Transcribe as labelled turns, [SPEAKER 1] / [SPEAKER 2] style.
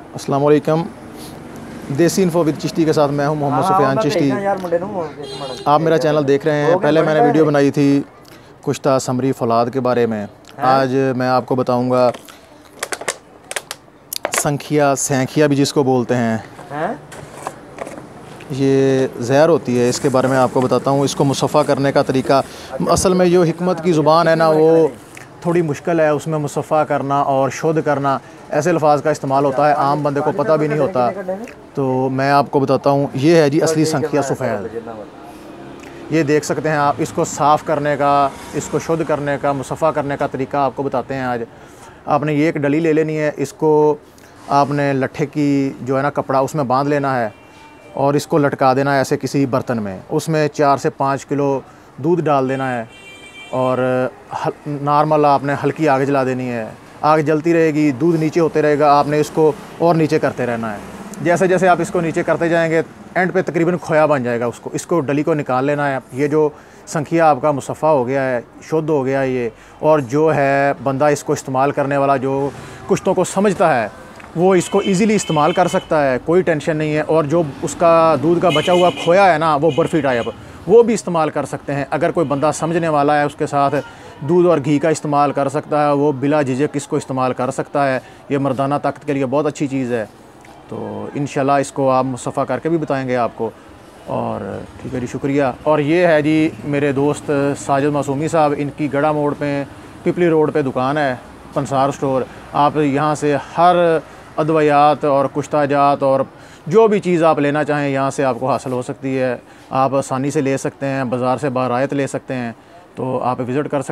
[SPEAKER 1] अस्सलाम वालेकुम। देसी इन्फो विद चिश्ती के साथ मैं हूं मोहम्मद सुफियान चिश्ती। आप मेरा चैनल देख रहे हैं। पहले मैंने वीडियो बनाई थी कुश्ता समरी फौलाद के बारे में। आज मैं आपको बताऊंगा संखिया सैंखिया भी जिसको बोलते हैं, ये ज़हर होती है, इसके बारे में आपको बताता हूँ। इसको मुसफ़ा करने का तरीका, असल में जो हिकमत की ज़ुबान है ना, वो थोड़ी मुश्किल है। उसमें मुसफ़ा करना और शुद्ध करना ऐसे अल्फाज का इस्तेमाल होता है, आम बंदे को पता भी नहीं होता। तो मैं आपको बताता हूँ, ये है जी असली संखिया सफ़ेद। ये देख सकते हैं आप। इसको साफ़ करने का, इसको शुद्ध करने का, मुसफ़ा करने का तरीका आपको बताते हैं आज। आपने ये एक डली ले लेनी है। इसको आपने लट्ठे की जो है ना कपड़ा, उसमें बांध लेना है और इसको लटका देना है ऐसे किसी बर्तन में। उसमें 4 से 5 किलो दूध डाल देना है और नॉर्मल आपने हल्की आग जला देनी है। आग जलती रहेगी, दूध नीचे होते रहेगा, आपने इसको और नीचे करते रहना है। जैसे जैसे आप इसको नीचे करते जाएंगे, एंड पे तकरीबन खोया बन जाएगा। इसको डली को निकाल लेना है। ये जो संखिया आपका मुसफ़ा हो गया है, शुद्ध हो गया है ये। और जो है बंदा इसको इस्तेमाल करने वाला, जो कुश्तों को समझता है, वो इसको इजीली इस्तेमाल कर सकता है, कोई टेंशन नहीं है। और जो उसका दूध का बचा हुआ खोया है ना, वो बर्फ़ी टाइप, वो भी इस्तेमाल कर सकते हैं। अगर कोई बंदा समझने वाला है, उसके साथ दूध और घी का इस्तेमाल कर सकता है, वो बिला झिझक इसको इस्तेमाल कर सकता है। ये मर्दाना ताकत के लिए बहुत अच्छी चीज़ है। तो इंशाल्लाह इसको आप मुसफ़ा करके भी बताएंगे आपको। और ठीक है जी, शुक्रिया। और ये है जी मेरे दोस्त साजिद मासूमी साहब। इनकी गड़ा मोड़ पे पिपली रोड पे दुकान है, पंसार स्टोर। आप यहाँ से हर अद्वियात और कुश्ताजात और जो भी चीज़ आप लेना चाहें यहाँ से आपको हासिल हो सकती है। आप आसानी से ले सकते हैं, बाज़ार से बाहर आयत ले सकते हैं। तो आप विज़िट कर सकते हैं।